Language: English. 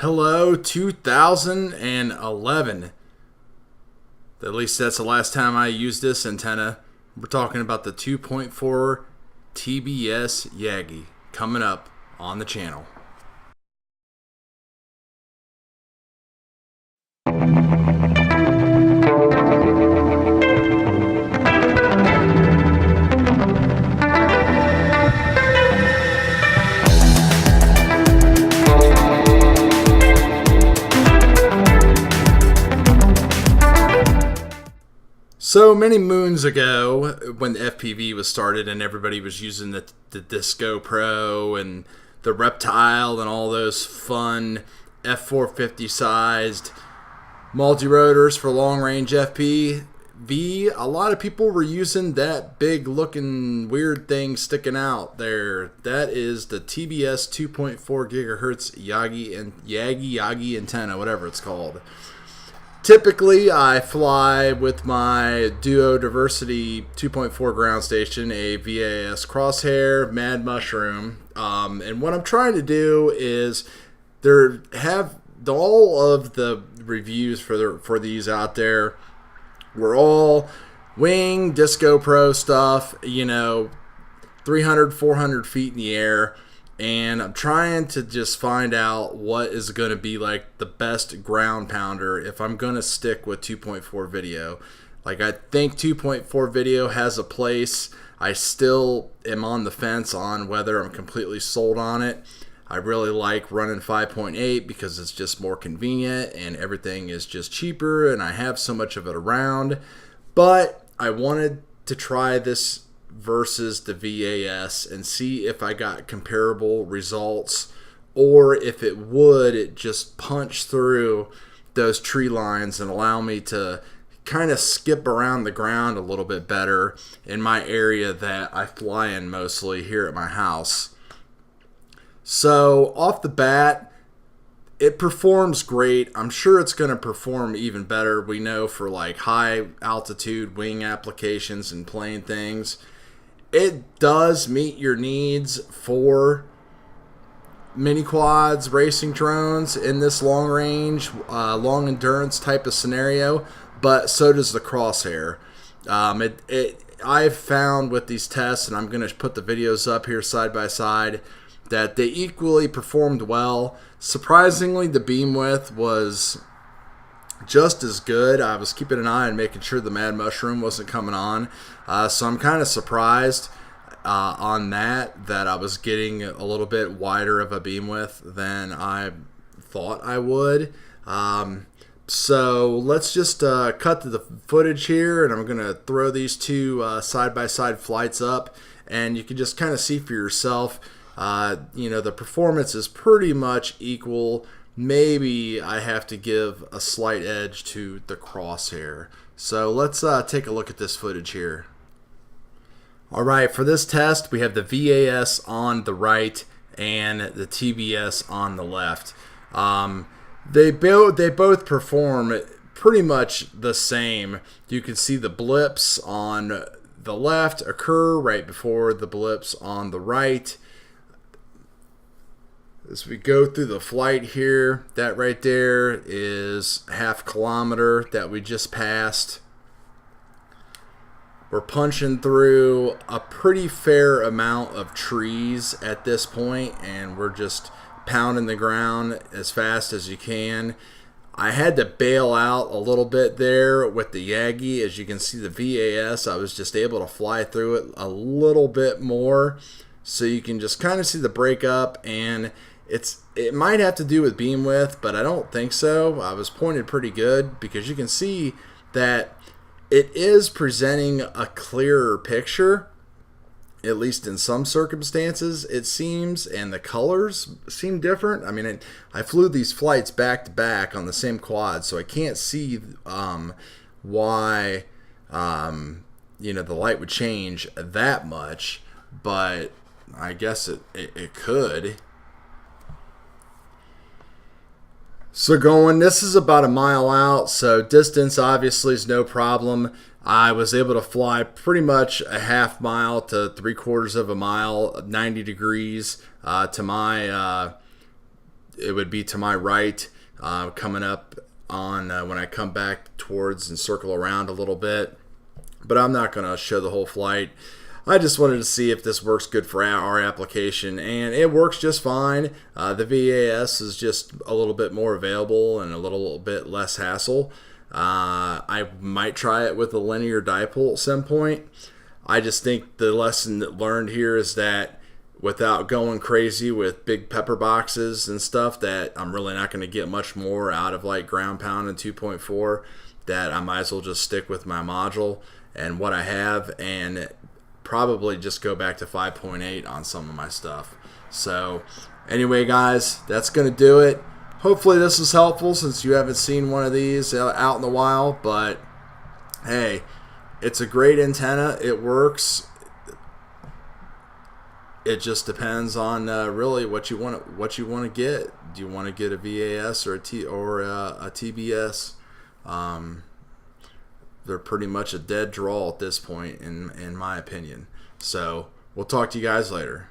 Hello, 2011. At least that's the last time I used this antenna. We're talking about the 2.4 Tbs Yagi coming up on the channel. So many moons ago, when the FPV was started and everybody was using the Disco Pro and the Reptile and all those fun F450 sized multi-rotors for long-range FPV, a lot of people were using that big looking weird thing sticking out there. That is the TBS 2.4 gigahertz Yagi antenna, whatever it's called. Typically, I fly with my Duo Diversity 2.4 ground station, a VAS crosshair, Mad Mushroom. And what I'm trying to do is all of the reviews for these out there were all wing, Disco Pro stuff, 300, 400 feet in the air. And I'm trying to just find out what is going to be like the best ground pounder if I'm going to stick with 2.4 video. Like, I think 2.4 video has a place. I still am on the fence on whether I'm completely sold on it. I really like running 5.8 because it's just more convenient and everything is just cheaper and I have so much of it around. But I wanted to try this versus the VAS and see if I got comparable results, or if it would just punch through those tree lines and allow me to kind of skip around the ground a little bit better in my area that I fly in mostly here at my house. So off the bat, it performs great. I'm sure it's going to perform even better. We know for like high altitude wing applications and plane things, it does meet your needs for mini quads, racing drones in this long range, long endurance type of scenario, but so does the crosshair. I've found with these tests, and I'm going to put the videos up here side by side, that they equally performed well. Surprisingly, the beam width was just as good. I was keeping an eye on making sure the Mad Mushroom wasn't coming on. So I'm kind of surprised on that I was getting a little bit wider of a beam width than I thought I would. So let's just cut to the footage here, and I'm going to throw these two side-by-side flights up, and you can just kind of see for yourself. The performance is pretty much equal. Maybe I have to give a slight edge to the crosshair. So let's take a look at this footage here. Alright, for this test we have the VAS on the right and the TBS on the left. They both perform pretty much the same. You can see the blips on the left occur right before the blips on the right. As we go through the flight here, that right there is half kilometer that we just passed. We're punching through a pretty fair amount of trees at this point, and we're just pounding the ground as fast as you can. I had to bail out a little bit there with the Yagi. As you can see, the VAS, I was just able to fly through it a little bit more. So you can just kind of see the breakup, and it might have to do with beam width, but I don't think so. I was pointed pretty good because you can see that it is presenting a clearer picture, at least in some circumstances it seems, and the colors seem different. I mean, I flew these flights back to back on the same quad, so I can't see why the light would change that much, but I guess it could. So this is about a mile out, so distance obviously is no problem. I was able to fly pretty much a half mile to 3/4 of a mile, 90 degrees to my it would be to my right, coming up on when I come back towards and circle around a little bit. But I'm not going to show the whole flight. I just wanted to see if this works good for our application, and it works just fine. The VAS is just a little bit more available and a little bit less hassle. I might try it with a linear dipole at some point. I just think the lesson that learned here is that without going crazy with big pepper boxes and stuff, that I'm really not going to get much more out of like ground pound and 2.4, that I might as well just stick with my module and what I have, and probably just go back to 5.8 on some of my stuff. So anyway, guys, that's going to do it. Hopefully this is helpful since you haven't seen one of these out in the wild, but hey, it's a great antenna. It works. It just depends on really what you want to get. Do you want to get a VAS or a TBS? They're pretty much a dead draw at this point, in my opinion. So we'll talk to you guys later.